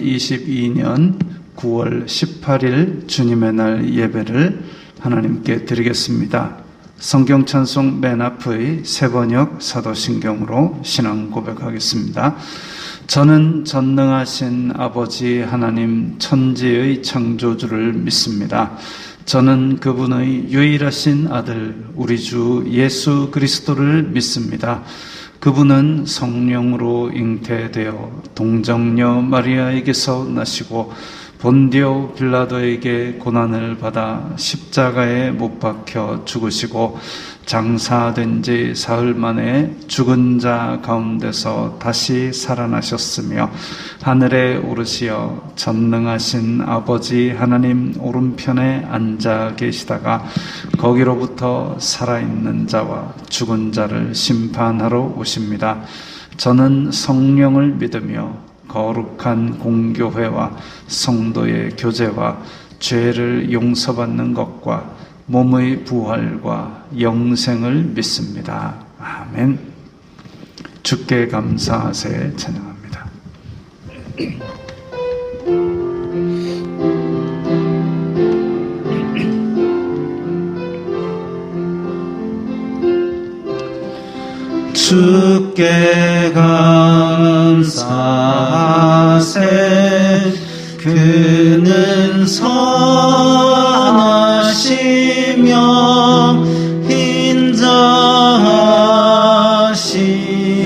2022년 9월 18일 주님의 날 예배를 하나님께 드리겠습니다. 성경 찬송 맨 앞의 세번역 사도신경으로 신앙 고백하겠습니다. 저는 전능하신 아버지 하나님 천지의 창조주를 믿습니다. 저는 그분의 유일하신 아들 우리 주 예수 그리스도를 믿습니다. 그분은 성령으로 잉태되어 동정녀 마리아에게서 나시고 본디오 빌라도에게 고난을 받아 십자가에 못 박혀 죽으시고 장사된 지 사흘 만에 죽은 자 가운데서 다시 살아나셨으며 하늘에 오르시어 전능하신 아버지 하나님 오른편에 앉아 계시다가 거기로부터 살아있는 자와 죽은 자를 심판하러 오십니다. 저는 성령을 믿으며 거룩한 공교회와 성도의 교제와 죄를 용서받는 것과 몸의 부활과 영생을 믿습니다. 아멘. 주께 감사하세 찬양합니다. 주께 감사하세 그는 선하시며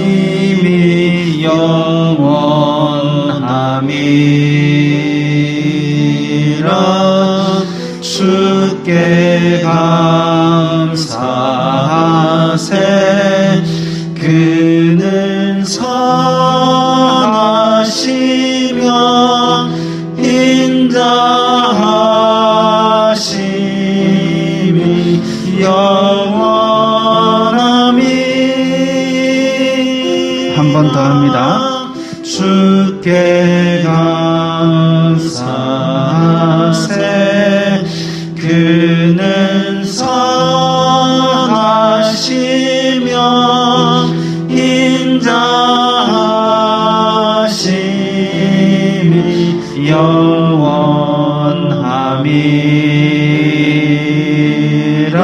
인자하심이 영원함이라 주께 감사하세 그는 선하시며 인자하심이 영원함이 한 번 더 합니다. 주께 감사하세 그는 선하시며 인자하심이 영원함이라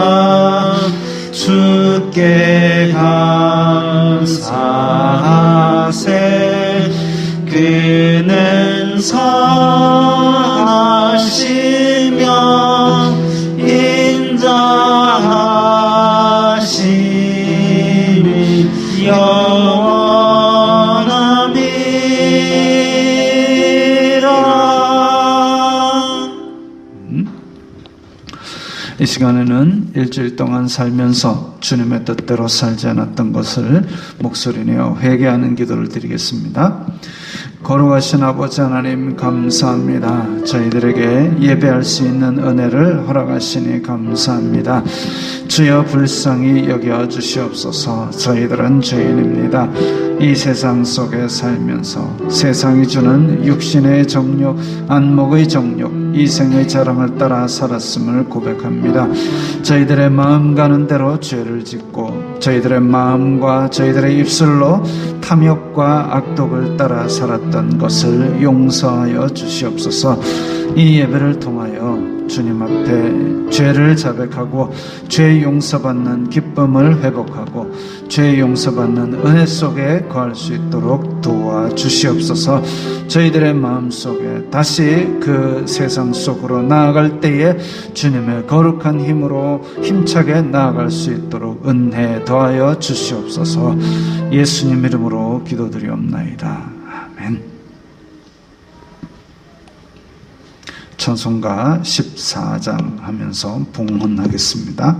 주께 감사하세 그는 선하시며 인자하심이 영원함이라. 이 시간에는 일주일 동안 살면서 주님의 뜻대로 살지 않았던 것을 목소리 내어 회개하는 기도를 드리겠습니다. 거룩하신 아버지 하나님 감사합니다. 저희들에게 예배할 수 있는 은혜를 허락하시니 감사합니다. 주여 불쌍히 여겨 주시옵소서. 저희들은 죄인입니다. 이 세상 속에 살면서 세상이 주는 육신의 정욕, 안목의 정욕, 이생의 자랑을 따라 살았음을 고백합니다. 저희들의 마음 가는 대로 죄를 짓고 저희들의 마음과 저희들의 입술로 탐욕과 악독을 따라 살았던 것을 용서하여 주시옵소서. 이 예배를 통하여 주님 앞에 죄를 자백하고 죄 용서받는 기쁨을 회복하고 죄 용서받는 은혜 속에 거할 수 있도록 도와주시옵소서. 저희들의 마음속에 다시 그 세상 속으로 나아갈 때에 주님의 거룩한 힘으로 힘차게 나아갈 수 있도록 은혜 더하여 주시옵소서. 예수님 이름으로 기도드리옵나이다. 아멘. 찬송가 14장 하면서 봉헌하겠습니다.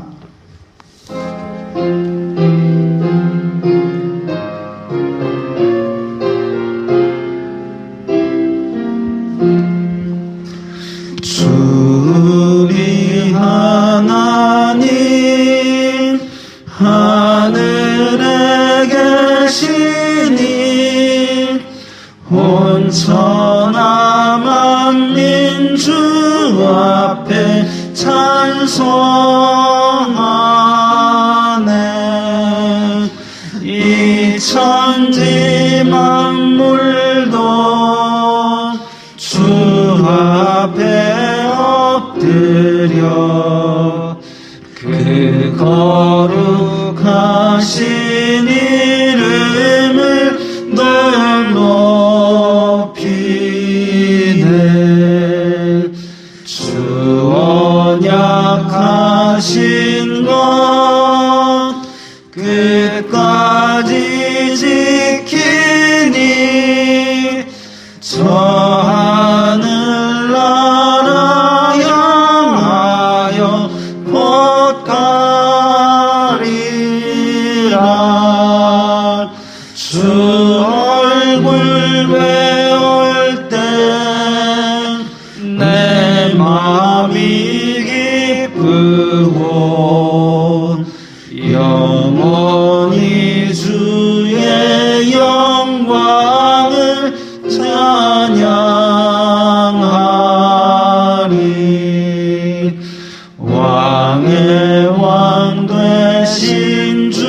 주리 하나님 하늘에 계시니 온천하 만민 주 앞에 찬송하네. 이 천지 만물도 그 거룩하신 이름을 늘 높이네. 주 언약하신 것 끝까지 지키니 저 하늘나라 향하여 곧 가리라. 주 얼굴 배울 때 내 마음이 기쁘고 영원히 주의 영광을 찬양하리. 왕의 왕 되신 주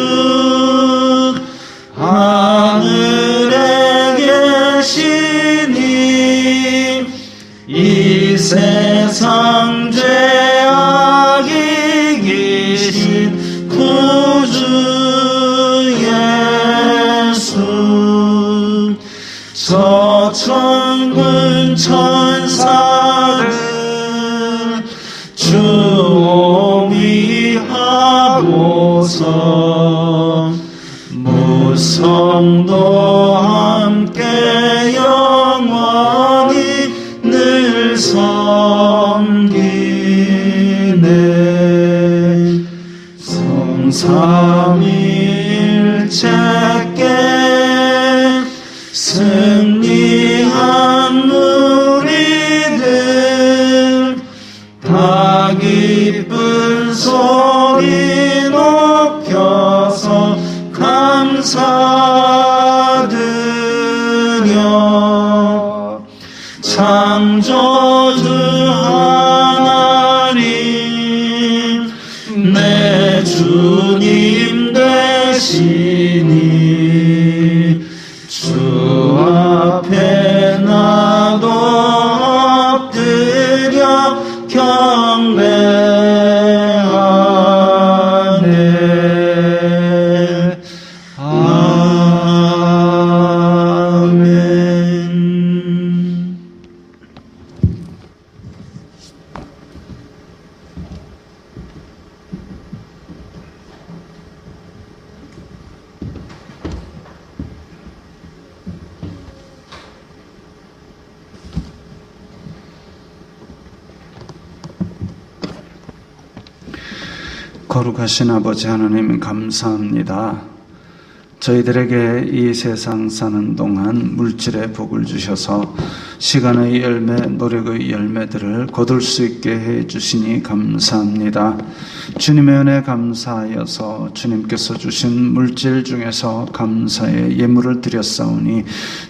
하늘에 계시니 이 세상 죄악이 이기신 구주 예수. 저 천군 천사들 주 오미하고서 무성도 함께 영원히 늘 섬기네. 성삼위일체께 승리한 우리들 다 기쁜 소리 높여서 감사드려. 창조주 하나님 내 주님 되시니 주 앞에 나도 엎드려 경배하네. 아멘. 거룩하신 아버지 하나님 감사합니다. 저희들에게 이 세상 사는 동안 물질의 복을 주셔서 시간의 열매, 노력의 열매들을 거둘 수 있게 해 주시니 감사합니다. 주님의 은혜 감사하여서 주님께서 주신 물질 중에서 감사의 예물을 드렸사오니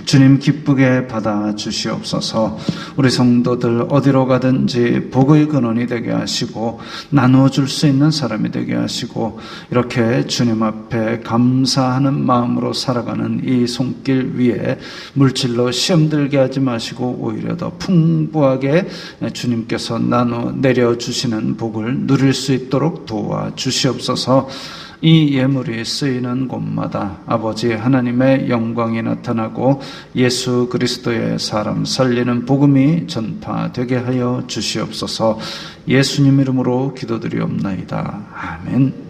주님 기쁘게 받아 주시옵소서. 우리 성도들 어디로 가든지 복의 근원이 되게 하시고 나누어 줄 수 있는 사람이 되게 하시고 이렇게 주님 앞에 감사하는 마음으로 살아가는 이 손길 위에 물질로 시험 들게 하지 마시고 오히려 더 풍부하게 주님께서 나눠 내려주시는 복을 누릴 수 있도록 도와주시옵소서. 이 예물이 쓰이는 곳마다 아버지 하나님의 영광이 나타나고 예수 그리스도의 사람 살리는 복음이 전파되게 하여 주시옵소서. 예수님 이름으로 기도드리옵나이다. 아멘.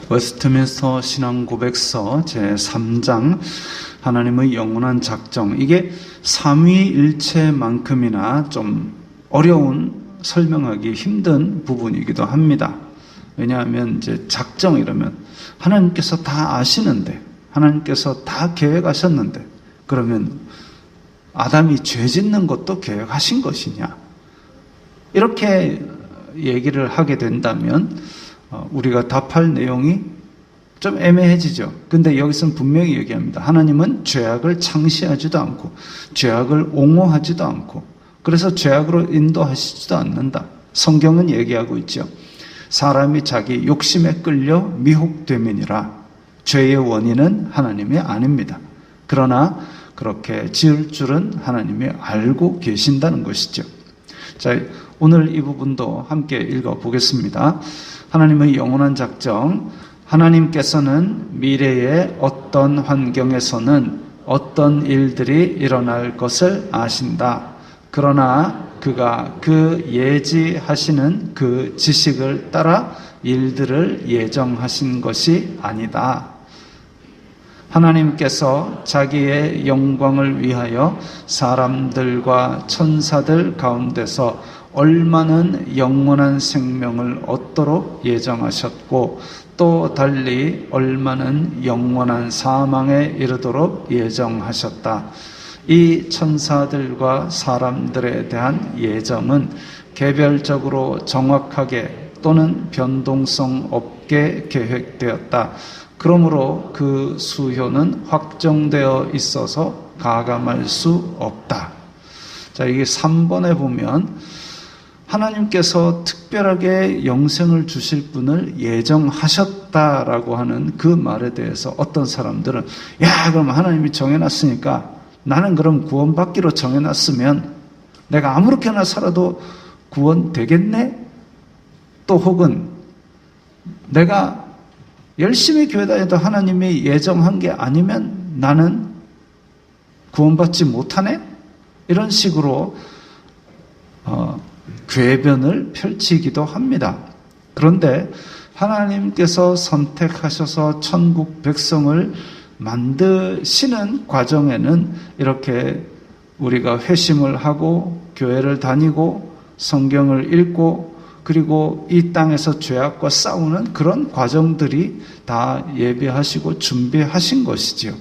웨스트민스터 신앙고백서 제3장 하나님의 영원한 작정, 이게 삼위일체만큼이나 좀 어려운 설명하기 힘든 부분이기도 합니다. 왜냐하면 이제 작정 이러면 하나님께서 다 아시는데, 하나님께서 다 계획하셨는데, 그러면 아담이 죄 짓는 것도 계획하신 것이냐? 이렇게 얘기를 하게 된다면 우리가 답할 내용이 좀 애매해지죠. 근데 여기서는 분명히 얘기합니다. 하나님은 죄악을 창시하지도 않고 죄악을 옹호하지도 않고 그래서 죄악으로 인도하시지도 않는다. 성경은 얘기하고 있죠. 사람이 자기 욕심에 끌려 미혹됨이니라. 죄의 원인은 하나님이 아닙니다. 그러나 그렇게 지을 줄은 하나님이 알고 계신다는 것이죠. 자, 오늘 이 부분도 함께 읽어보겠습니다. 하나님의 영원한 작정, 하나님께서는 미래의 어떤 환경에서는 어떤 일들이 일어날 것을 아신다. 그러나 그가 그 예지하시는 그 지식을 따라 일들을 예정하신 것이 아니다. 하나님께서 자기의 영광을 위하여 사람들과 천사들 가운데서 얼마는 영원한 생명을 얻도록 예정하셨고 또 달리 얼마는 영원한 사망에 이르도록 예정하셨다. 이 천사들과 사람들에 대한 예정은 개별적으로 정확하게 또는 변동성 없게 계획되었다. 그러므로 그 수효는 확정되어 있어서 가감할 수 없다. 자, 이게 3번에 보면 하나님께서 특별하게 영생을 주실 분을 예정하셨다라고 하는 그 말에 대해서 어떤 사람들은 야, 그럼 하나님이 정해놨으니까 나는 그럼 구원받기로 정해놨으면 내가 아무렇게나 살아도 구원되겠네? 또 혹은 내가 열심히 교회 다녀도 하나님이 예정한 게 아니면 나는 구원받지 못하네? 이런 식으로 궤변을 펼치기도 합니다. 그런데 하나님께서 선택하셔서 천국 백성을 만드시는 과정에는 이렇게 우리가 회심을 하고 교회를 다니고 성경을 읽고 그리고 이 땅에서 죄악과 싸우는 그런 과정들이 다 예비하시고 준비하신 것이지요.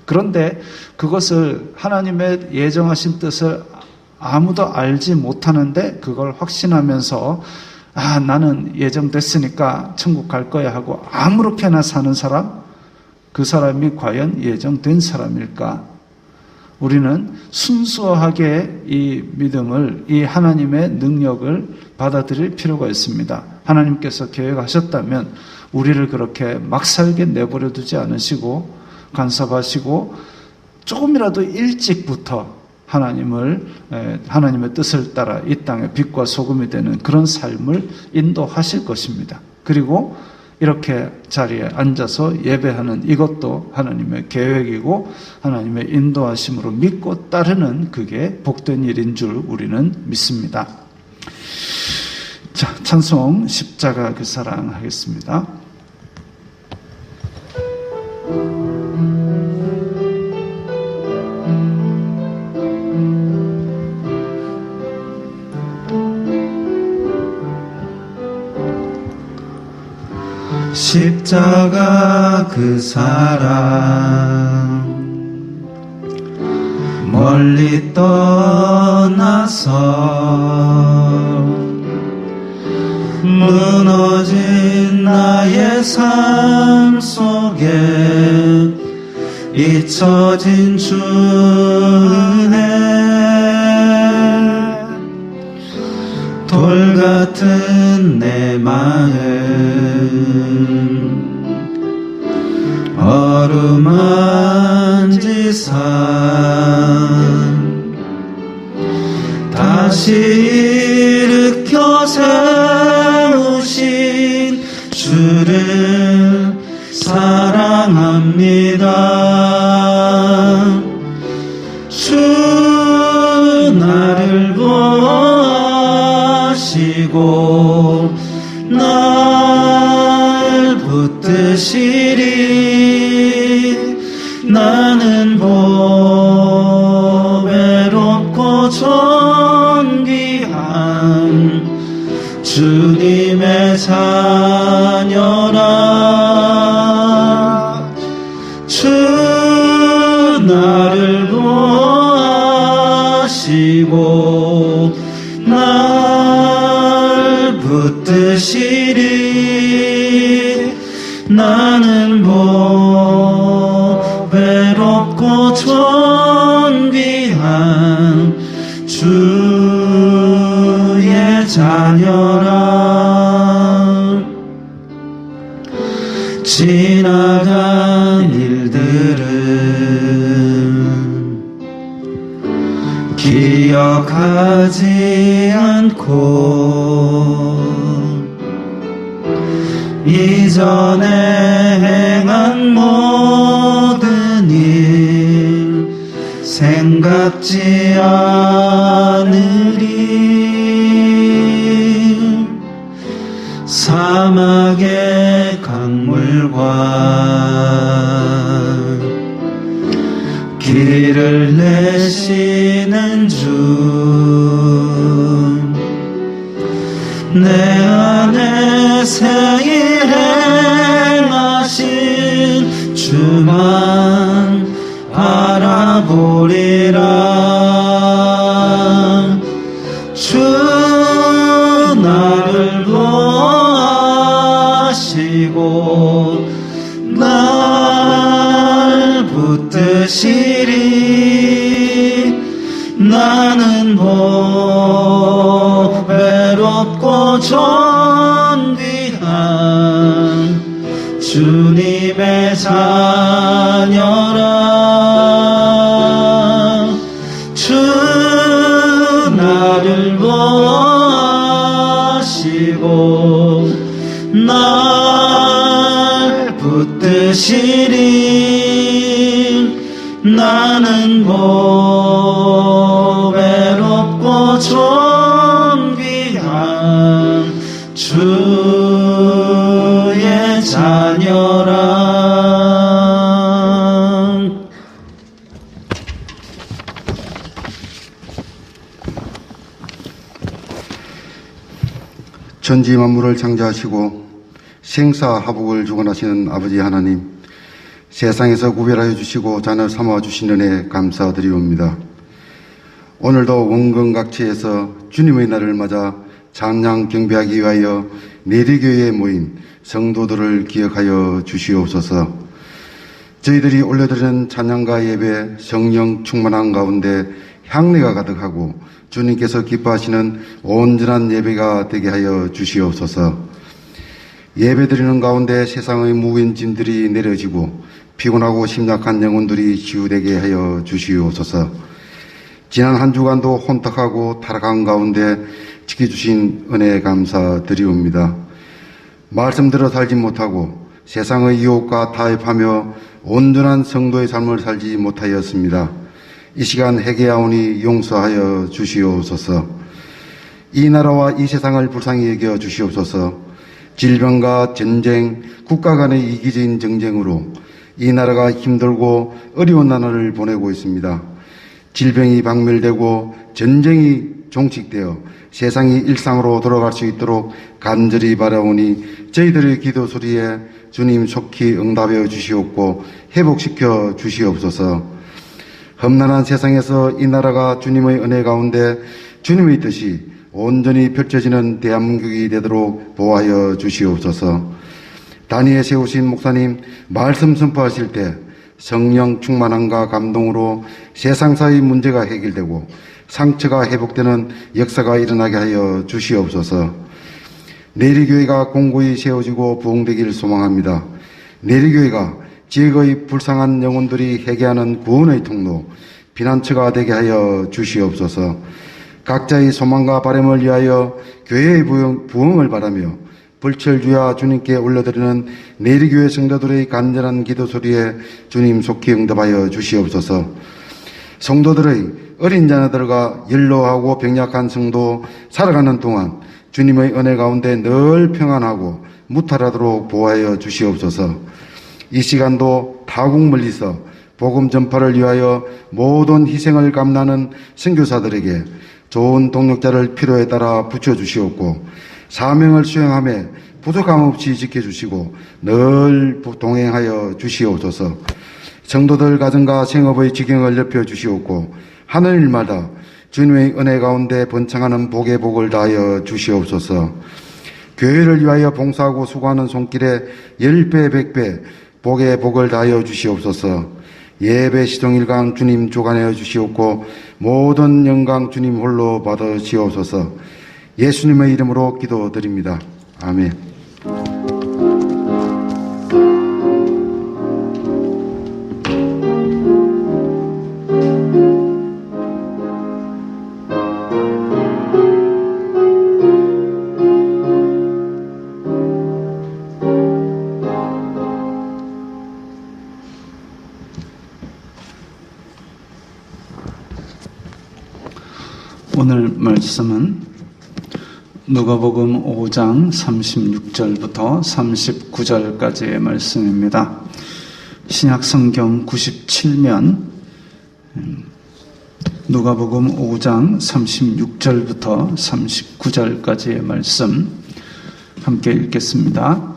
그런데 그것을 하나님의 예정하신 뜻을 아무도 알지 못하는데 그걸 확신하면서 나는 예정됐으니까 천국 갈 거야 하고 아무렇게나 사는 사람, 그 사람이 과연 예정된 사람일까? 우리는 순수하게 이 믿음을, 이 하나님의 능력을 받아들일 필요가 있습니다. 하나님께서 계획하셨다면 우리를 그렇게 막 살게 내버려 두지 않으시고 간섭하시고 조금이라도 일찍부터 하나님의 뜻을 따라 이 땅에 빛과 소금이 되는 그런 삶을 인도하실 것입니다. 그리고 이렇게 자리에 앉아서 예배하는 이것도 하나님의 계획이고 하나님의 인도하심으로 믿고 따르는 그게 복된 일인 줄 우리는 믿습니다. 자, 찬송 십자가 그 사랑 하겠습니다. 십자가 그 사랑 멀리 떠나서 무너진 나의 삶 속에 잊혀진 주 은혜 돌 같은 내 마음 어루만지사 다시 일으켜 세우신 주를 사랑합니다. 주 나를 보시고 날 붙드시리 나는 보배롭고 존귀한 주님의 자녀라. 주 나를 보시고 날 붙드시리 나는 보배롭고 존귀한 주의 자녀라. 지나간 일들은 기억하지 않고 이전에 행한 모든 일 생각지 않으리. 사막의 강물과 길을 내시는 주, 내 안에 새일 행하신 주만 바라보리라. 주 나를 보아시고 날 붙드시리. 나는 외롭고 존귀한 주님의 자녀라. 주 나를 보아시고 날 붙드시리. 나는 외롭고 존귀한 주의 자녀라. 천지 만물을 창조하시고 생사화복을 주관하시는 아버지 하나님, 세상에서 구별하여 주시고 자녀 삼아 주신 은혜 감사드리옵니다. 오늘도 원근각지에서 주님의 날을 맞아 찬양 경배하기 위하여 내리교회에 모인 성도들을 기억하여 주시옵소서. 저희들이 올려드리는 찬양과 예배 성령 충만한 가운데 향내가 가득하고 주님께서 기뻐하시는 온전한 예배가 되게 하여 주시옵소서. 예배드리는 가운데 세상의 무거운 짐들이 내려지고 피곤하고 심약한 영혼들이 치유되게 하여 주시옵소서. 지난 한 주간도 혼탁하고 타락한 가운데 지켜주신 은혜 감사드리옵니다. 말씀대로 살지 못하고 세상의 유혹과 타협하며 온전한 성도의 삶을 살지 못하였습니다. 이 시간 회개하오니 용서하여 주시옵소서. 이 나라와 이 세상을 불쌍히 여겨 주시옵소서. 질병과 전쟁, 국가 간의 이기적인 정쟁으로 이 나라가 힘들고 어려운 나날을 보내고 있습니다. 질병이 박멸되고 전쟁이 종식되어 세상이 일상으로 돌아갈 수 있도록 간절히 바라오니 저희들의 기도 소리에 주님 속히 응답해 주시옵고 회복시켜 주시옵소서. 험난한 세상에서 이 나라가 주님의 은혜 가운데 주님의 뜻이 온전히 펼쳐지는 대한민국이 되도록 보호하여 주시옵소서. 단위에 세우신 목사님 말씀 선포하실 때 성령 충만함과 감동으로 세상사의 문제가 해결되고 상처가 회복되는 역사가 일어나게 하여 주시옵소서. 내리교회가 공고히 세워지고 부흥되기를 소망합니다. 내리교회가 지역의 불쌍한 영혼들이 회개하는 구원의 통로, 피난처가 되게 하여 주시옵소서. 각자의 소망과 바람을 위하여 교회의 부흥을 바라며 불철주야 주님께 올려드리는 내리교회 성도들의 간절한 기도 소리에 주님 속히 응답하여 주시옵소서. 성도들의 어린 자녀들과 연로하고 병약한 성도 살아가는 동안 주님의 은혜 가운데 늘 평안하고 무탈하도록 보호하여 주시옵소서. 이 시간도 타국 멀리서 복음 전파를 위하여 모든 희생을 감당하는 선교사들에게 좋은 동력자를 필요에 따라 붙여주시옵고 사명을 수행하며 부족함 없이 지켜주시고 늘 동행하여 주시옵소서. 성도들 가정과 생업의 지경을 넓혀주시옵고 하는 일마다 주님의 은혜 가운데 번창하는 복의 복을 다하여 주시옵소서. 교회를 위하여 봉사하고 수고하는 손길에 10배 100배 복의 복을 다하여 주시옵소서. 예배 시종일강 주님 주관하여 주시옵고 모든 영광 주님 홀로 받으시옵소서. 예수님의 이름으로 기도드립니다. 아멘. 오늘 말씀은 누가복음 5장 36절부터 39절까지의 말씀입니다. 신약성경 97면 누가복음 5장 36절부터 39절까지의 말씀 함께 읽겠습니다.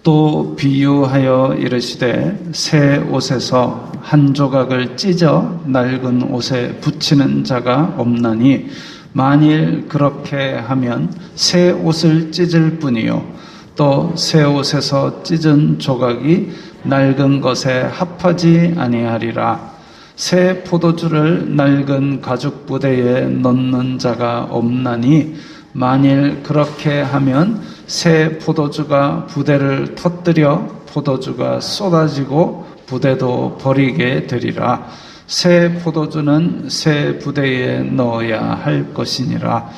또 비유하여 이르시되 새 옷에서 한 조각을 찢어 낡은 옷에 붙이는 자가 없나니 만일 그렇게 하면 새 옷을 찢을 뿐이요 또 새 옷에서 찢은 조각이 낡은 것에 합하지 아니하리라. 새 포도주를 낡은 가죽 부대에 넣는 자가 없나니 만일 그렇게 하면 새 포도주가 부대를 터뜨려 포도주가 쏟아지고 부대도 버리게 되리라. 새 포도주는 새 부대에 넣어야 할 것이니라.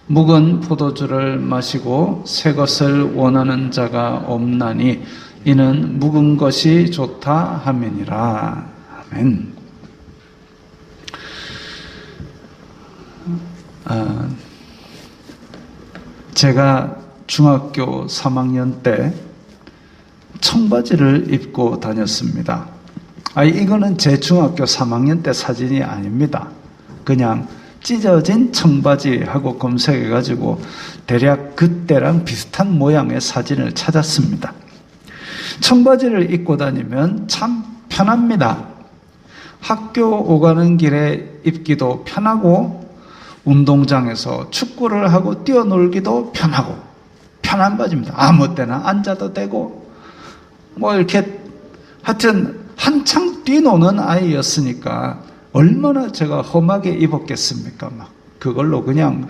묵은 포도주를 마시고 새 것을 원하는 자가 없나니 이는 묵은 것이 좋다 함이니라. 아멘. 제가 중학교 3학년 때 청바지를 입고 다녔습니다. 이거는 제 중학교 3학년 때 사진이 아닙니다. 그냥 찢어진 청바지하고 검색해가지고 대략 그때랑 비슷한 모양의 사진을 찾았습니다. 청바지를 입고 다니면 참 편합니다. 학교 오가는 길에 입기도 편하고 운동장에서 축구를 하고 뛰어놀기도 편하고 편한 바지입니다. 아무 때나 앉아도 되고 이렇게 하여튼 한창 뛰노는 아이였으니까 얼마나 제가 험하게 입었겠습니까? 그걸로 그냥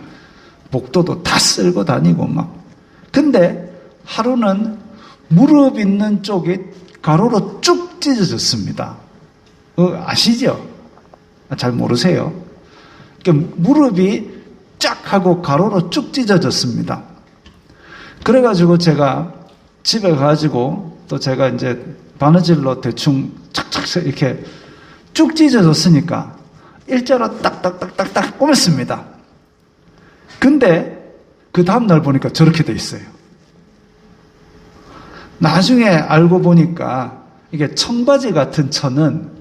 복도도 다 쓸고 다니고 근데 하루는 무릎 있는 쪽이 가로로 쭉 찢어졌습니다. 아시죠? 잘 모르세요? 무릎이 쫙 하고 가로로 쭉 찢어졌습니다. 그래가지고 제가 집에 가가지고 또 제가 이제 바느질로 대충 착착 이렇게 쭉 찢어졌으니까 일자로 딱딱딱딱딱 꼬맸습니다. 근데 그 다음날 보니까 저렇게 돼 있어요. 나중에 알고 보니까 이게 청바지 같은 천은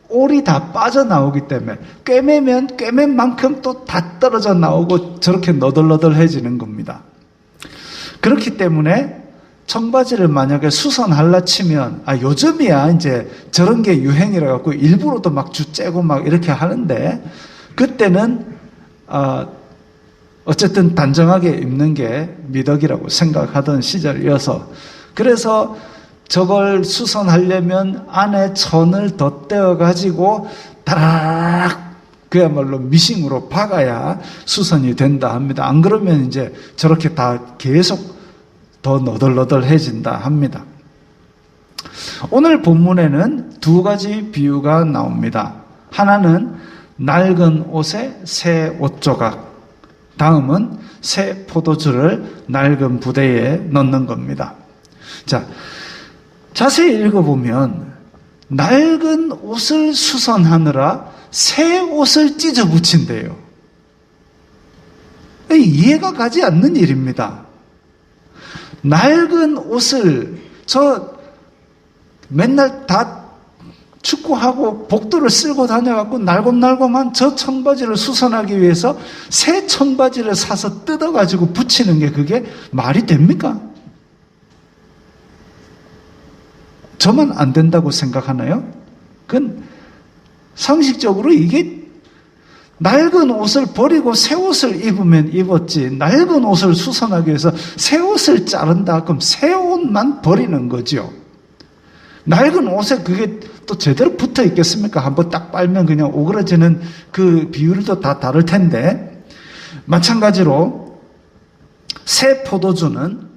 올이 다 빠져나오기 때문에 꿰매면 꿰맨 만큼 또 다 떨어져 나오고 저렇게 너덜너덜해지는 겁니다. 그렇기 때문에 청바지를 만약에 수선할라 치면 요즘이야 이제 저런 게 유행이라 갖고 일부러도 주째고 이렇게 하는데 그때는 어쨌든 단정하게 입는 게 미덕이라고 생각하던 시절이어서 그래서 저걸 수선하려면 안에 천을 더 떼어가지고 다락 그야말로 미싱으로 박아야 수선이 된다 합니다. 안 그러면 이제 저렇게 다 계속 더 너덜너덜해진다 합니다. 오늘 본문에는 두 가지 비유가 나옵니다. 하나는 낡은 옷에 새 옷조각, 다음은 새 포도주를 낡은 부대에 넣는 겁니다. 자, 자세히 읽어보면 낡은 옷을 수선하느라 새 옷을 찢어 붙인대요. 이해가 가지 않는 일입니다. 낡은 옷을 맨날 다 축구하고 복도를 쓸고 다녀갖고 날곰날곰한 저 청바지를 수선하기 위해서 새 청바지를 사서 뜯어가지고 붙이는 게 그게 말이 됩니까? 저만 안 된다고 생각하나요? 그건 상식적으로 이게 낡은 옷을 버리고 새 옷을 입으면 입었지 낡은 옷을 수선하기 위해서 새 옷을 자른다 그럼 새 옷만 버리는 거죠. 낡은 옷에 그게 또 제대로 붙어 있겠습니까? 한번 딱 빨면 그냥 오그라지는 그 비율도 다 다를 텐데 마찬가지로 새 포도주는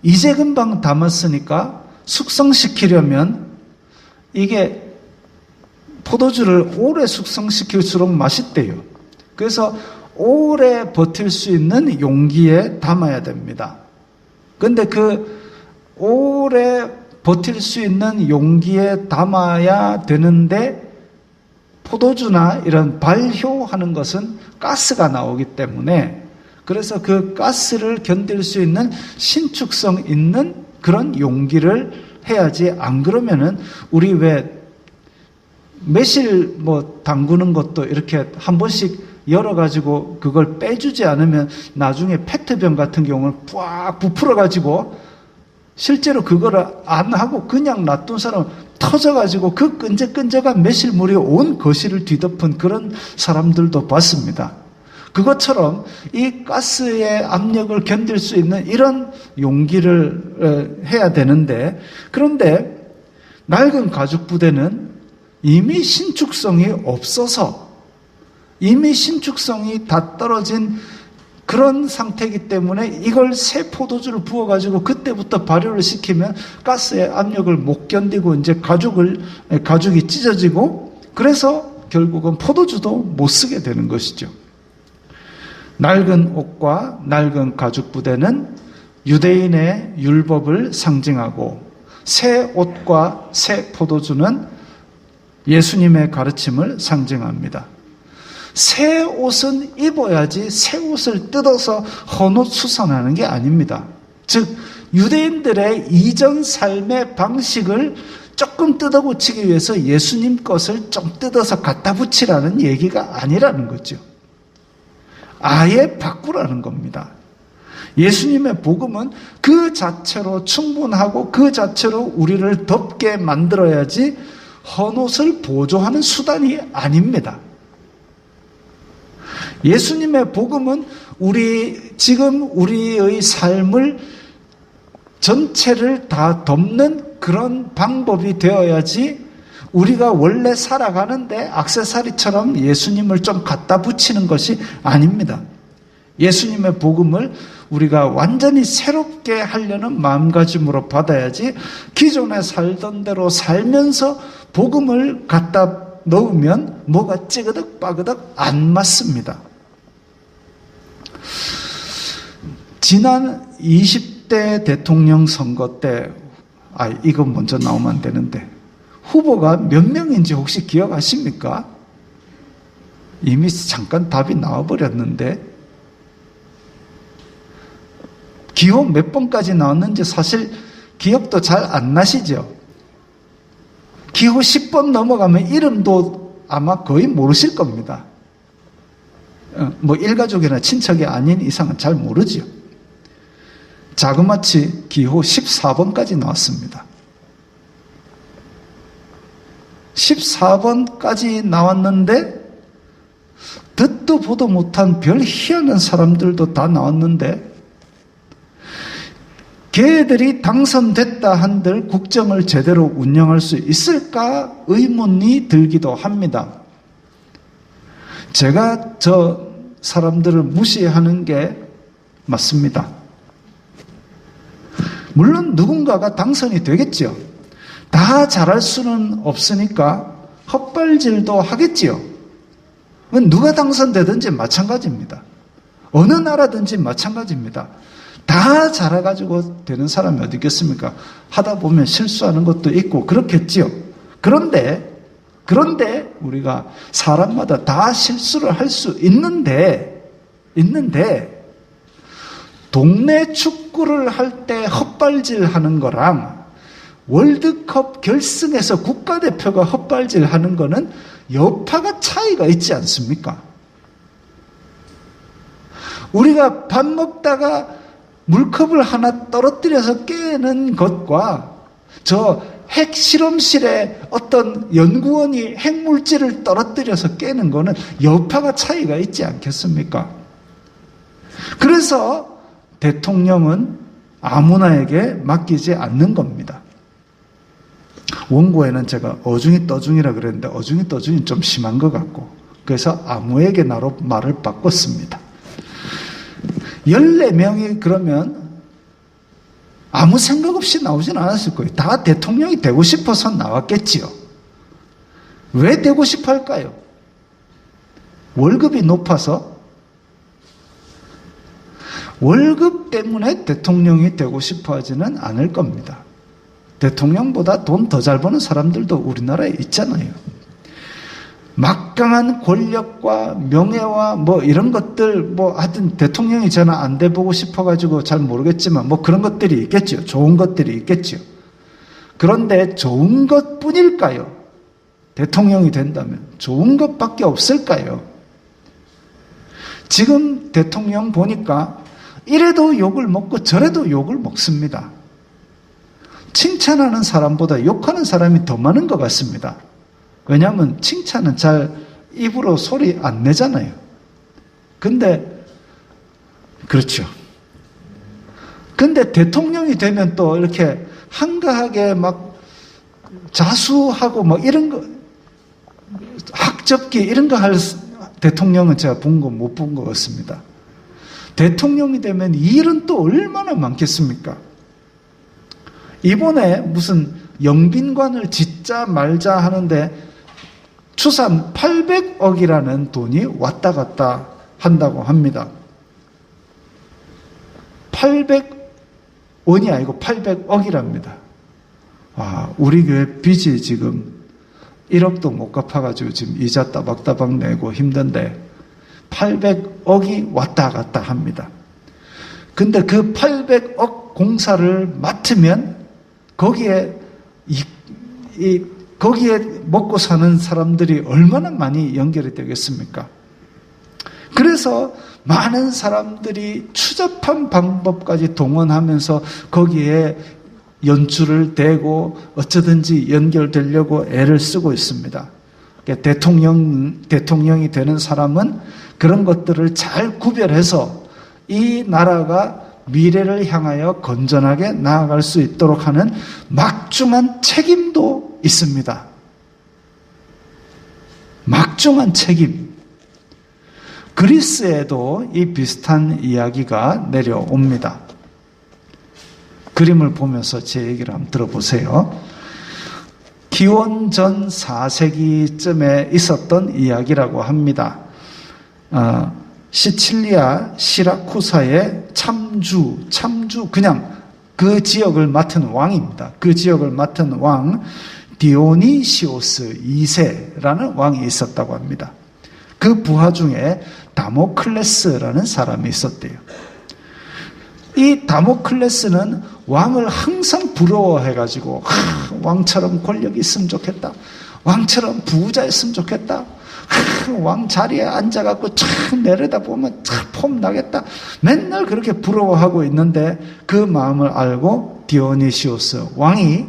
이제 금방 담았으니까 숙성시키려면 이게 포도주를 오래 숙성시킬수록 맛있대요. 그래서 오래 버틸 수 있는 용기에 담아야 됩니다. 근데 그 오래 버틸 수 있는 용기에 담아야 되는데 포도주나 이런 발효하는 것은 가스가 나오기 때문에 그래서 그 가스를 견딜 수 있는 신축성 있는 그런 용기를 해야지. 안 그러면은 우리 왜 매실 담그는 것도 이렇게 한 번씩 열어가지고 그걸 빼주지 않으면 나중에 페트병 같은 경우는 꽉 부풀어가지고 실제로 그거를 안 하고 그냥 놔둔 사람은 터져가지고 그 끈적끈적한 매실물이 온 거실을 뒤덮은 그런 사람들도 봤습니다. 그것처럼 이 가스의 압력을 견딜 수 있는 이런 용기를 해야 되는데, 그런데 낡은 가죽 부대는 이미 신축성이 없어서 이미 신축성이 다 떨어진 그런 상태이기 때문에 이걸 새 포도주를 부어가지고 그때부터 발효를 시키면 가스의 압력을 못 견디고 이제 가죽이 찢어지고 그래서 결국은 포도주도 못 쓰게 되는 것이죠. 낡은 옷과 낡은 가죽 부대는 유대인의 율법을 상징하고 새 옷과 새 포도주는 예수님의 가르침을 상징합니다. 새 옷은 입어야지 새 옷을 뜯어서 헌옷 수선하는 게 아닙니다. 즉 유대인들의 이전 삶의 방식을 조금 뜯어고치기 위해서 예수님 것을 좀 뜯어서 갖다 붙이라는 얘기가 아니라는 거죠. 아예 바꾸라는 겁니다. 예수님의 복음은 그 자체로 충분하고 그 자체로 우리를 덮게 만들어야지 헌옷을 보조하는 수단이 아닙니다. 예수님의 복음은 지금 우리의 삶을 전체를 다 덮는 그런 방법이 되어야지 우리가 원래 살아가는데 액세서리처럼 예수님을 좀 갖다 붙이는 것이 아닙니다. 예수님의 복음을 우리가 완전히 새롭게 하려는 마음가짐으로 받아야지 기존에 살던 대로 살면서 복음을 갖다 넣으면 뭐가 찌그덕 빠그덕 안 맞습니다. 지난 20대 대통령 선거 때 이건 먼저 나오면 안 되는데 후보가 몇 명인지 혹시 기억하십니까? 이미 잠깐 답이 나와버렸는데 기호 몇 번까지 나왔는지 사실 기억도 잘 안 나시죠? 기호 10번 넘어가면 이름도 아마 거의 모르실 겁니다. 일가족이나 친척이 아닌 이상은 잘 모르지요. 자그마치 기호 14번까지 나왔습니다. 14번까지 나왔는데 듣도 보도 못한 별 희한한 사람들도 다 나왔는데 걔들이 당선됐다 한들 국정을 제대로 운영할 수 있을까 의문이 들기도 합니다. 제가 저 사람들을 무시하는 게 맞습니다. 물론 누군가가 당선이 되겠죠. 다 잘할 수는 없으니까 헛발질도 하겠지요. 누가 당선되든지 마찬가지입니다. 어느 나라든지 마찬가지입니다. 다 잘해가지고 되는 사람이 어디 있겠습니까? 하다 보면 실수하는 것도 있고 그렇겠지요. 그런데 우리가 사람마다 다 실수를 할 수 있는데 동네 축구를 할 때 헛발질하는 거랑 월드컵 결승에서 국가대표가 헛발질하는 거는 여파가 차이가 있지 않습니까? 우리가 밥 먹다가 물컵을 하나 떨어뜨려서 깨는 것과 저 핵실험실에 어떤 연구원이 핵물질을 떨어뜨려서 깨는 거는 여파가 차이가 있지 않겠습니까? 그래서 대통령은 아무나에게 맡기지 않는 겁니다. 원고에는 제가 어중이 떠중이라 그랬는데 어중이 떠중이 좀 심한 것 같고 그래서 아무에게 나로 말을 바꿨습니다. 14명이 그러면 아무 생각 없이 나오진 않았을 거예요. 다 대통령이 되고 싶어서 나왔겠지요. 왜 되고 싶어 할까요? 월급이 높아서? 월급 때문에 대통령이 되고 싶어 하지는 않을 겁니다. 대통령보다 돈 더 잘 버는 사람들도 우리나라에 있잖아요. 막강한 권력과 명예와 뭐 이런 것들, 뭐 하여튼 대통령이 저는 안 돼보고 싶어가지고 잘 모르겠지만 뭐 그런 것들이 있겠죠. 좋은 것들이 있겠죠. 그런데 좋은 것 뿐일까요? 대통령이 된다면 좋은 것밖에 없을까요? 지금 대통령 보니까 이래도 욕을 먹고 저래도 욕을 먹습니다. 칭찬하는 사람보다 욕하는 사람이 더 많은 것 같습니다. 왜냐하면 칭찬은 잘 입으로 소리 안 내잖아요. 근데 그렇죠. 근데 대통령이 되면 또 이렇게 한가하게 막 자수하고 뭐 이런 거, 학접기 이런 거 할 대통령은 제가 본 거 못 본 것 같습니다. 대통령이 되면 일은 또 얼마나 많겠습니까? 이번에 무슨 영빈관을 짓자 말자 하는데 추산 800억이라는 돈이 왔다 갔다 한다고 합니다. 800원이 아니고 800억이랍니다. 와, 우리 교회 빚이 지금 1억도 못 갚아가지고 지금 이자 따박따박 내고 힘든데 800억이 왔다 갔다 합니다. 근데 그 800억 공사를 맡으면 거기에 거기에 먹고 사는 사람들이 얼마나 많이 연결이 되겠습니까? 그래서 많은 사람들이 추잡한 방법까지 동원하면서 거기에 연출을 대고 어쩌든지 연결되려고 애를 쓰고 있습니다. 대통령이 되는 사람은 그런 것들을 잘 구별해서 이 나라가 미래를 향하여 건전하게 나아갈 수 있도록 하는 막중한 책임도 있습니다. 막중한 책임. 그리스에도 이 비슷한 이야기가 내려옵니다. 그림을 보면서 제 얘기를 한번 들어보세요. 기원전 4세기쯤에 있었던 이야기라고 합니다. 시칠리아 시라쿠사의 참주 그냥 그 지역을 맡은 왕입니다. 그 지역을 맡은 왕 디오니시오스 2세라는 왕이 있었다고 합니다. 그 부하 중에 다모클레스라는 사람이 있었대요. 이 다모클레스는 왕을 항상 부러워해가지고 왕처럼 권력이 있으면 좋겠다. 왕처럼 부자였으면 좋겠다. 왕 자리에 앉아갖고 참 내려다보면 참 폼나겠다. 맨날 그렇게 부러워하고 있는데 그 마음을 알고 디오니시오스 왕이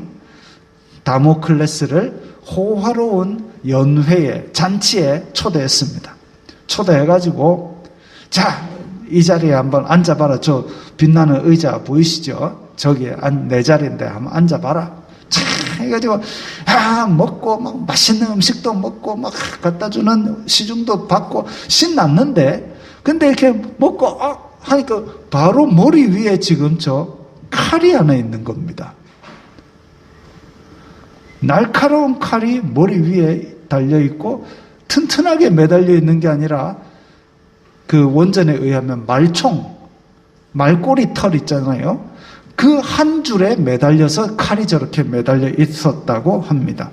다모클레스를 호화로운 연회에 잔치에 초대했습니다. 초대해가지고 자, 이 자리에 한번 앉아봐라. 저 빛나는 의자 보이시죠? 저기에 내 자리인데 한번 앉아봐라. 참 해가지고 먹고 막 맛있는 음식도 먹고 막 갖다 주는 시중도 받고 신났는데 근데 이렇게 먹고 하니까 바로 머리 위에 지금 저 칼이 하나 있는 겁니다. 날카로운 칼이 머리 위에 달려있고 튼튼하게 매달려 있는 게 아니라 그 원전에 의하면 말꼬리 털 있잖아요. 그 한 줄에 매달려서 칼이 저렇게 매달려 있었다고 합니다.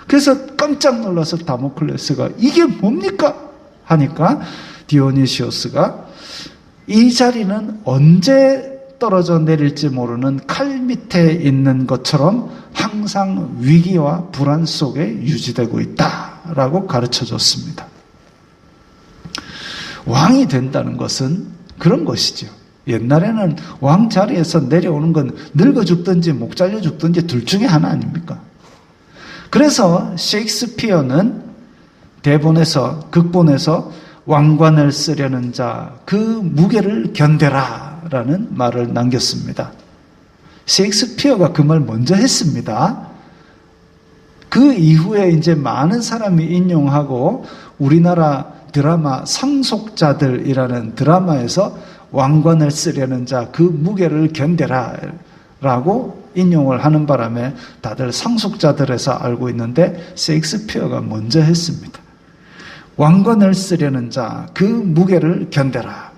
그래서 깜짝 놀라서 다모클레스가 이게 뭡니까? 하니까 디오니시오스가 이 자리는 언제 떨어져 내릴지 모르는 칼 밑에 있는 것처럼 항상 위기와 불안 속에 유지되고 있다라고 가르쳐 줬습니다. 왕이 된다는 것은 그런 것이죠. 옛날에는 왕 자리에서 내려오는 건 늙어 죽든지 목 잘려 죽든지 둘 중에 하나 아닙니까? 그래서 셰익스피어는 극본에서 왕관을 쓰려는 자 그 무게를 견뎌라 라는 말을 남겼습니다. 셰익스피어가 그 말 먼저 했습니다. 그 이후에 이제 많은 사람이 인용하고 우리나라 드라마 상속자들이라는 드라마에서 왕관을 쓰려는 자 그 무게를 견뎌라 라고 인용을 하는 바람에 다들 상속자들에서 알고 있는데 셰익스피어가 먼저 했습니다. 왕관을 쓰려는 자 그 무게를 견뎌라.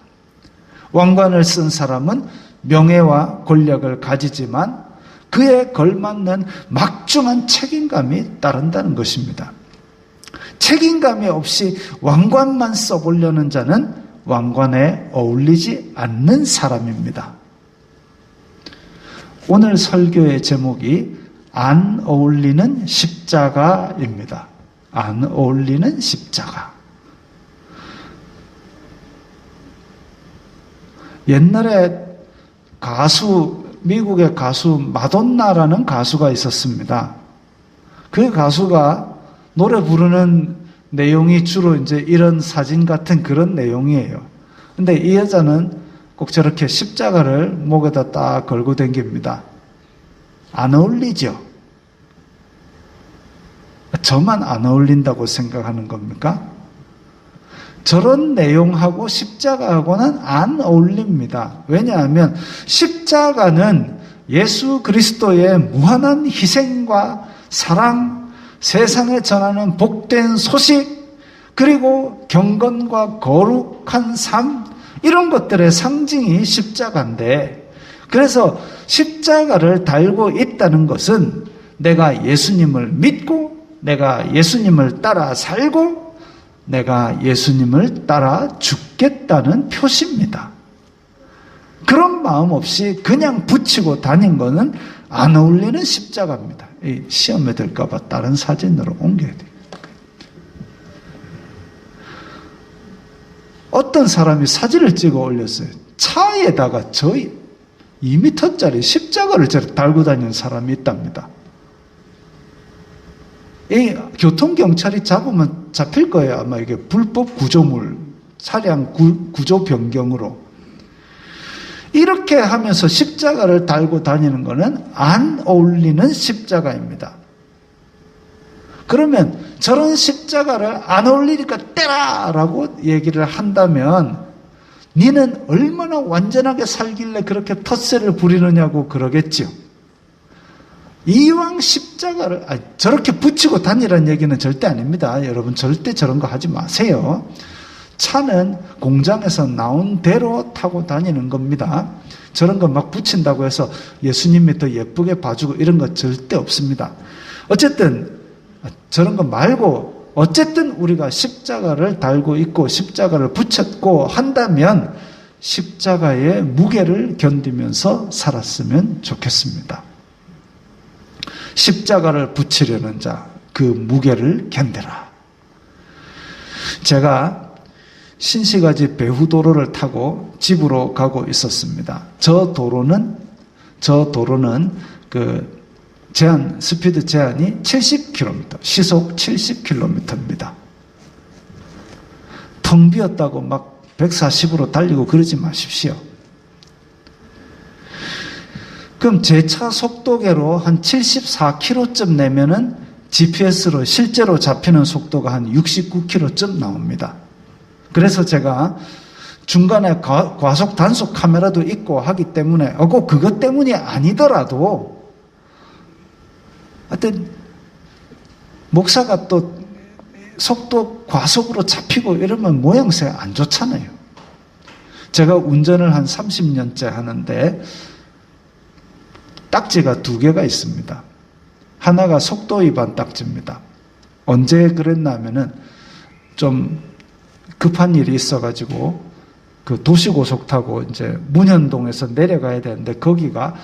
왕관을 쓴 사람은 명예와 권력을 가지지만 그에 걸맞는 막중한 책임감이 따른다는 것입니다. 책임감이 없이 왕관만 써보려는 자는 왕관에 어울리지 않는 사람입니다. 오늘 설교의 제목이 안 어울리는 십자가입니다. 안 어울리는 십자가. 옛날에 미국의 가수 마돈나라는 가수가 있었습니다. 그 가수가 노래 부르는 내용이 주로 이제 이런 사진 같은 그런 내용이에요. 근데 이 여자는 꼭 저렇게 십자가를 목에다 딱 걸고 다닙니다. 안 어울리죠? 저만 안 어울린다고 생각하는 겁니까? 저런 내용하고 십자가하고는 안 어울립니다. 왜냐하면 십자가는 예수 그리스도의 무한한 희생과 사랑, 세상에 전하는 복된 소식, 그리고 경건과 거룩한 삶, 이런 것들의 상징이 십자가인데, 그래서 십자가를 달고 있다는 것은 내가 예수님을 믿고 내가 예수님을 따라 살고 내가 예수님을 따라 죽겠다는 표시입니다. 그런 마음 없이 그냥 붙이고 다닌 거는 안 어울리는 십자가입니다. 시험에 들까 봐 다른 사진으로 옮겨야 돼요. 어떤 사람이 사진을 찍어 올렸어요. 차에다가 2m짜리 십자가를 달고 다니는 사람이 있답니다. 이 교통경찰이 잡으면 잡힐 거예요. 아마 이게 불법 구조물, 차량 구조 변경으로. 이렇게 하면서 십자가를 달고 다니는 것은 안 어울리는 십자가입니다. 그러면 저런 십자가를 안 어울리니까 떼라라고 얘기를 한다면 니는 얼마나 완전하게 살길래 그렇게 텃세를 부리느냐고 그러겠지요. 이왕 십자가를 저렇게 붙이고 다니라는 얘기는 절대 아닙니다. 여러분 절대 저런 거 하지 마세요. 차는 공장에서 나온 대로 타고 다니는 겁니다. 저런 거 막 붙인다고 해서 예수님이 더 예쁘게 봐주고 이런 거 절대 없습니다. 어쨌든 저런 거 말고 어쨌든 우리가 십자가를 달고 있고 십자가를 붙였고 한다면 십자가의 무게를 견디면서 살았으면 좋겠습니다. 십자가를 붙이려는 자, 그 무게를 견뎌라. 제가 신시가지 배후도로를 타고 집으로 가고 있었습니다. 저 도로는 그 스피드 제한이 70km, 시속 70km입니다. 텅 비었다고 막 140으로 달리고 그러지 마십시오. 그럼 제 차 속도계로 한 74km쯤 내면은 GPS로 실제로 잡히는 속도가 한 69km쯤 나옵니다. 그래서 제가 중간에 과속 단속 카메라도 있고 하기 때문에 꼭 그것 때문이 아니더라도 하여튼 목사가 또 속도 과속으로 잡히고 이러면 모양새 안 좋잖아요. 제가 운전을 한 30년째 하는데 딱지가 2개가 있습니다. 하나가 속도 위반 딱지입니다. 언제 그랬나 하면은 좀 급한 일이 있어가지고 그 도시고속 타고 이제 문현동에서 내려가야 되는데 거기가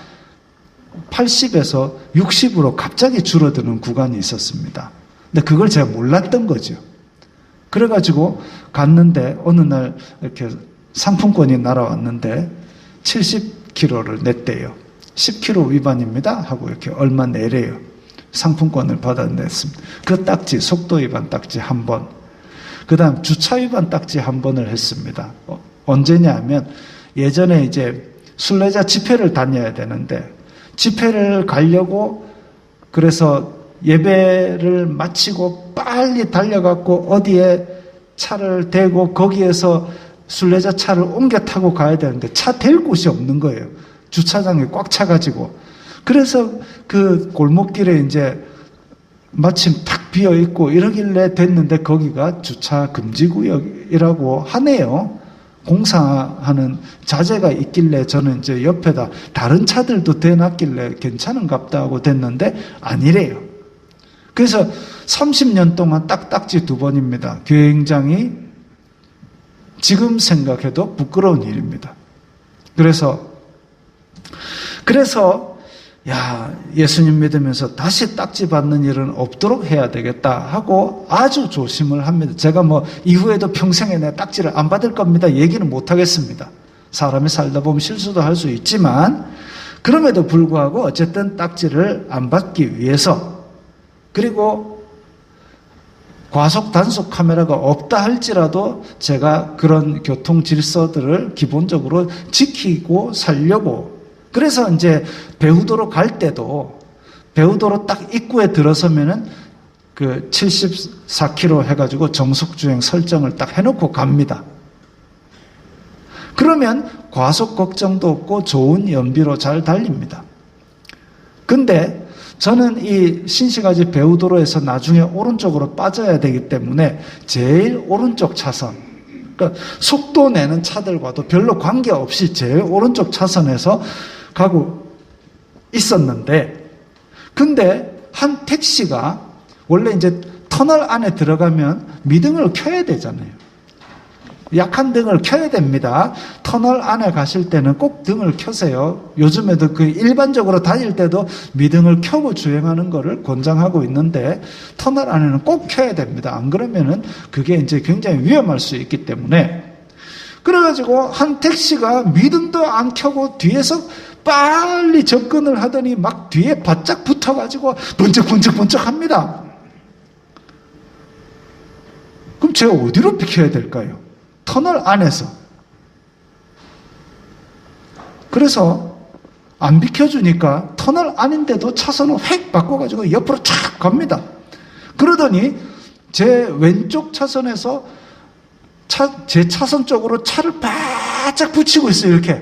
80에서 60으로 갑자기 줄어드는 구간이 있었습니다. 근데 그걸 제가 몰랐던 거죠. 그래가지고 갔는데 어느 날 이렇게 상품권이 날아왔는데 70km를 냈대요. 10km 위반입니다 하고 이렇게 얼마 내래요. 상품권을 받아냈습니다. 그 딱지, 속도 위반 딱지 1번, 그 다음 주차 위반 딱지 1번을 했습니다. 언제냐 하면 예전에 이제 순례자 집회를 다녀야 되는데 집회를 가려고 그래서 예배를 마치고 빨리 달려갖고 어디에 차를 대고 거기에서 순례자 차를 옮겨 타고 가야 되는데 차 댈 곳이 없는 거예요. 주차장이 꽉 차가지고. 그래서 그 골목길에 이제 마침 탁 비어 있고 이러길래 됐는데 거기가 주차 금지 구역이라고 하네요. 공사하는 자재가 있길래 저는 이제 옆에다 다른 차들도 대놨길래 괜찮은갑다 하고 됐는데 아니래요. 그래서 30년 동안 딱딱지 2번입니다. 굉장히 지금 생각해도 부끄러운 일입니다. 그래서 야, 예수님 믿으면서 다시 딱지 받는 일은 없도록 해야 되겠다 하고 아주 조심을 합니다. 제가 뭐 이후에도 평생에 내 딱지를 안 받을 겁니다 얘기는 못 하겠습니다. 사람이 살다 보면 실수도 할 수 있지만 그럼에도 불구하고 어쨌든 딱지를 안 받기 위해서, 그리고 과속 단속 카메라가 없다 할지라도 제가 그런 교통 질서들을 기본적으로 지키고 살려고, 그래서 이제 배후도로 갈 때도 배후도로 딱 입구에 들어서면은 그 74km 해가지고 정속주행 설정을 딱 해놓고 갑니다. 그러면 과속 걱정도 없고 좋은 연비로 잘 달립니다. 근데 저는 이 신시가지 배후도로에서 나중에 오른쪽으로 빠져야 되기 때문에 제일 오른쪽 차선, 그러니까 속도 내는 차들과도 별로 관계없이 제일 오른쪽 차선에서 가고 있었는데, 근데 한 택시가 원래 이제 터널 안에 들어가면 미등을 켜야 되잖아요. 약한 등을 켜야 됩니다. 터널 안에 가실 때는 꼭 등을 켜세요. 요즘에도 그 일반적으로 다닐 때도 미등을 켜고 주행하는 것을 권장하고 있는데 터널 안에는 꼭 켜야 됩니다. 안 그러면은 그게 이제 굉장히 위험할 수 있기 때문에. 그래가지고 한 택시가 미등도 안 켜고 뒤에서 빨리 접근을 하더니 막 뒤에 바짝 붙어가지고 번쩍번쩍번쩍 합니다. 그럼 제가 어디로 비켜야 될까요? 터널 안에서. 그래서 안 비켜주니까 터널 안인데도 차선을 획 바꿔가지고 옆으로 촥 갑니다. 그러더니 제 왼쪽 차선에서 제 차선 쪽으로 차를 바짝 붙이고 있어요, 이렇게.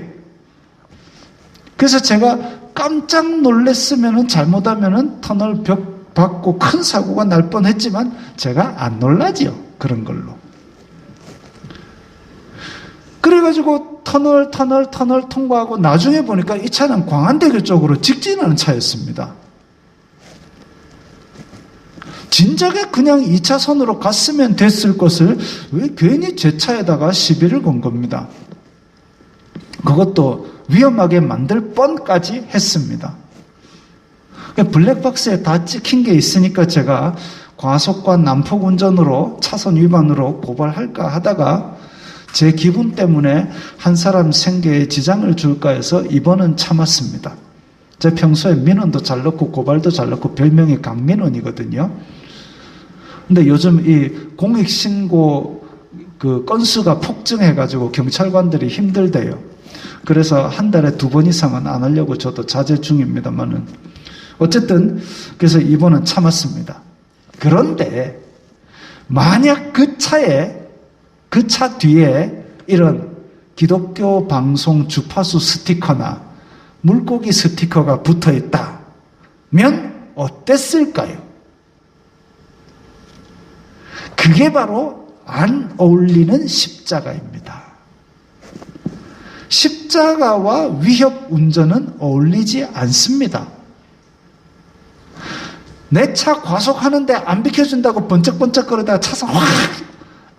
그래서 제가 깜짝 놀랐으면은, 잘못하면은 터널 벽 받고 큰 사고가 날 뻔했지만 제가 안 놀라지요, 그런 걸로. 그래가지고 터널 통과하고 나중에 보니까 이 차는 광안대교 쪽으로 직진하는 차였습니다. 진작에 그냥 2차선으로 갔으면 됐을 것을 왜 괜히 제 차에다가 시비를 건 겁니다. 그것도 위험하게 만들 뻔까지 했습니다. 블랙박스에 다 찍힌 게 있으니까 제가 과속과 난폭 운전으로 차선 위반으로 고발할까 하다가 제 기분 때문에 한 사람 생계에 지장을 줄까 해서 이번은 참았습니다. 제 평소에 민원도 잘 넣고 고발도 잘 넣고 별명이 강민원이거든요. 근데 요즘 이 공익신고 그 건수가 폭증해가지고 경찰관들이 힘들대요. 그래서 한 달에 2번 이상은 안 하려고 저도 자제 중입니다만은. 어쨌든 그래서 이번은 참았습니다. 그런데 만약 그 차 뒤에 이런 기독교 방송 주파수 스티커나 물고기 스티커가 붙어 있다면 어땠을까요? 그게 바로 안 어울리는 십자가입니다. 십자가와 위협 운전은 어울리지 않습니다. 내 차 과속하는데 안 비켜준다고 번쩍번쩍 거리다가 차선 확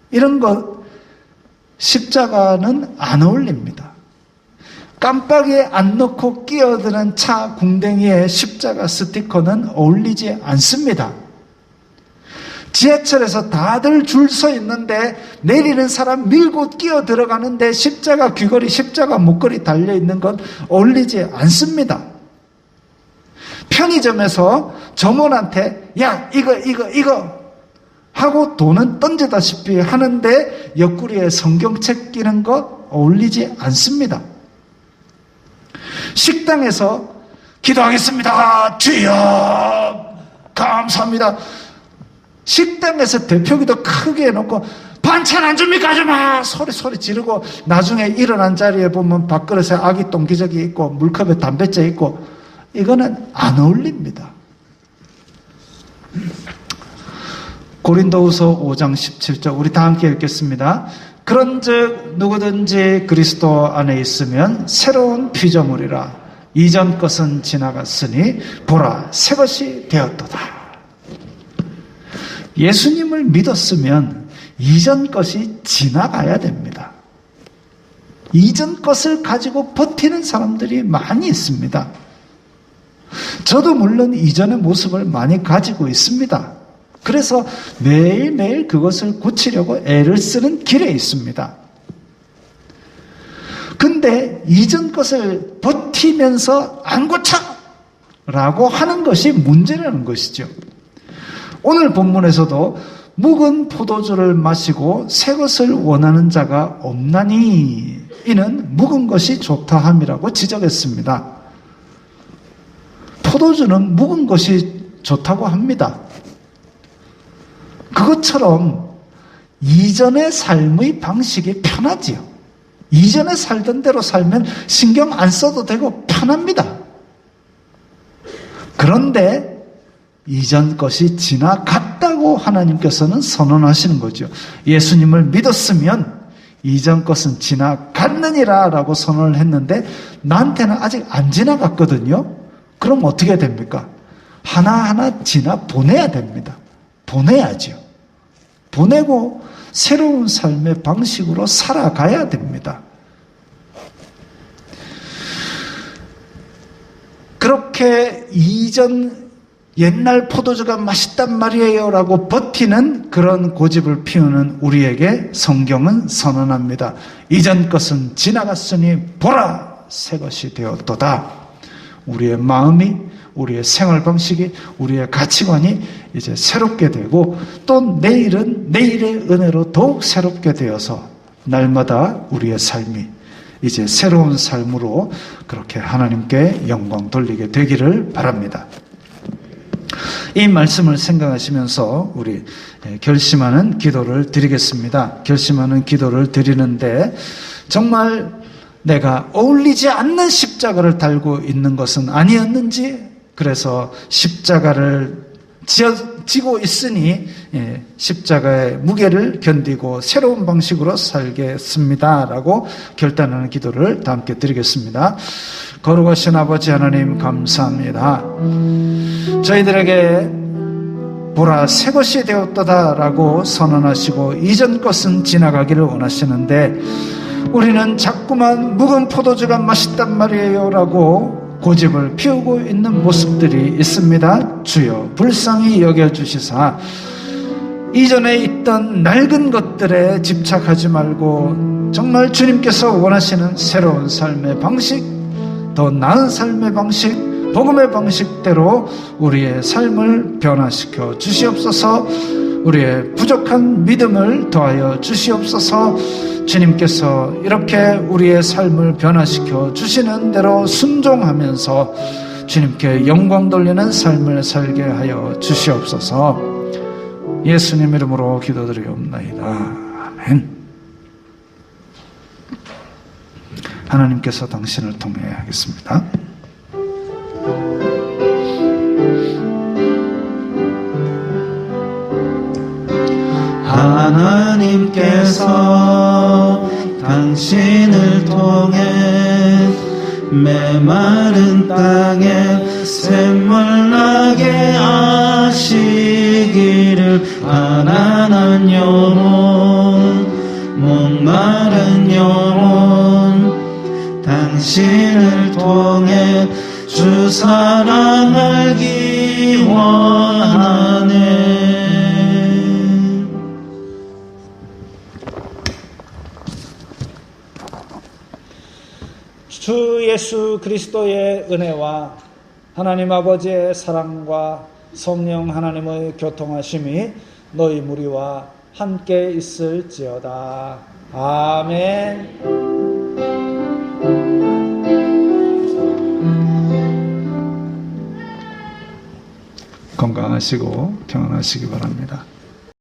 이런 거 십자가는 안 어울립니다. 깜빡이에 안 넣고 끼어드는 차 궁뎅이에 십자가 스티커는 어울리지 않습니다. 지하철에서 다들 줄 서 있는데 내리는 사람 밀고 끼어 들어가는데 십자가 귀걸이, 십자가 목걸이 달려있는 건 어울리지 않습니다. 편의점에서 점원한테 야 이거 하고 돈은 던지다시피 하는데 옆구리에 성경책 끼는 것 어울리지 않습니다. 식당에서 기도하겠습니다. 주여 감사합니다. 식당에서 대표기도 크게 해놓고 반찬 안 줍니까 아줌마 소리 지르고 나중에 일어난 자리에 보면 밥그릇에 아기 똥기저귀 있고 물컵에 담배째 있고 이거는 안 어울립니다. 고린도후서 5장 17절 우리 다 함께 읽겠습니다. 그런즉 누구든지 그리스도 안에 있으면 새로운 피조물이라 이전 것은 지나갔으니 보라 새 것이 되었도다. 예수님을 믿었으면 이전 것이 지나가야 됩니다. 이전 것을 가지고 버티는 사람들이 많이 있습니다. 저도 물론 이전의 모습을 많이 가지고 있습니다. 그래서 매일매일 그것을 고치려고 애를 쓰는 길에 있습니다. 근데 이전 것을 버티면서 안 고쳐! 라고 하는 것이 문제라는 것이죠. 오늘 본문에서도 묵은 포도주를 마시고 새 것을 원하는 자가 없나니 이는 묵은 것이 좋다 함이라고 지적했습니다. 포도주는 묵은 것이 좋다고 합니다. 그것처럼 이전의 삶의 방식이 편하지요. 이전에 살던 대로 살면 신경 안 써도 되고 편합니다. 그런데 이전 것이 지나갔다고 하나님께서는 선언하시는 거죠. 예수님을 믿었으면 이전 것은 지나갔느니라 라고 선언을 했는데 나한테는 아직 안 지나갔거든요. 그럼 어떻게 됩니까? 하나하나 보내야 됩니다. 보내야죠. 보내고 새로운 삶의 방식으로 살아가야 됩니다. 그렇게 옛날 포도주가 맛있단 말이에요 라고 버티는 그런 고집을 피우는 우리에게 성경은 선언합니다. 이전 것은 지나갔으니 보라 새 것이 되었도다. 우리의 마음이, 우리의 생활 방식이, 우리의 가치관이 이제 새롭게 되고 또 내일은 내일의 은혜로 더욱 새롭게 되어서 날마다 우리의 삶이 이제 새로운 삶으로 그렇게 하나님께 영광 돌리게 되기를 바랍니다. 이 말씀을 생각하시면서 우리 결심하는 기도를 드리겠습니다. 결심하는 기도를 드리는데 정말 내가 어울리지 않는 십자가를 달고 있는 것은 아니었는지, 그래서 십자가를 지고 있으니 십자가의 무게를 견디고 새로운 방식으로 살겠습니다 라고 결단하는 기도를 다 함께 드리겠습니다. 거룩하신 아버지 하나님 감사합니다. 저희들에게 보라 새 것이 되었도다 라고 선언하시고 이전 것은 지나가기를 원하시는데 우리는 자꾸만 묵은 포도주가 맛있단 말이에요 라고 고집을 피우고 있는 모습들이 있습니다. 주여 불쌍히 여겨주시사 이전에 있던 낡은 것들에 집착하지 말고 정말 주님께서 원하시는 새로운 삶의 방식, 더 나은 삶의 방식, 복음의 방식대로 우리의 삶을 변화시켜 주시옵소서. 우리의 부족한 믿음을 더하여 주시옵소서. 주님께서 이렇게 우리의 삶을 변화시켜 주시는 대로 순종하면서 주님께 영광 돌리는 삶을 살게 하여 주시옵소서. 예수님 이름으로 기도드리옵나이다. 아멘. 하나님께서 당신을 통해 하겠습니다. 하나님께서 당신을 통해 메마른 땅에 샘물 나게 하시기를 가난한 영혼 목마른 영혼 당신을 통해 주 사랑 알기 원하네. 주 예수 그리스도의 은혜와 하나님 아버지의 사랑과 성령 하나님의 교통하심이 너희 무리와 함께 있을지어다. 아멘. 건강하시고 평안하시기 바랍니다.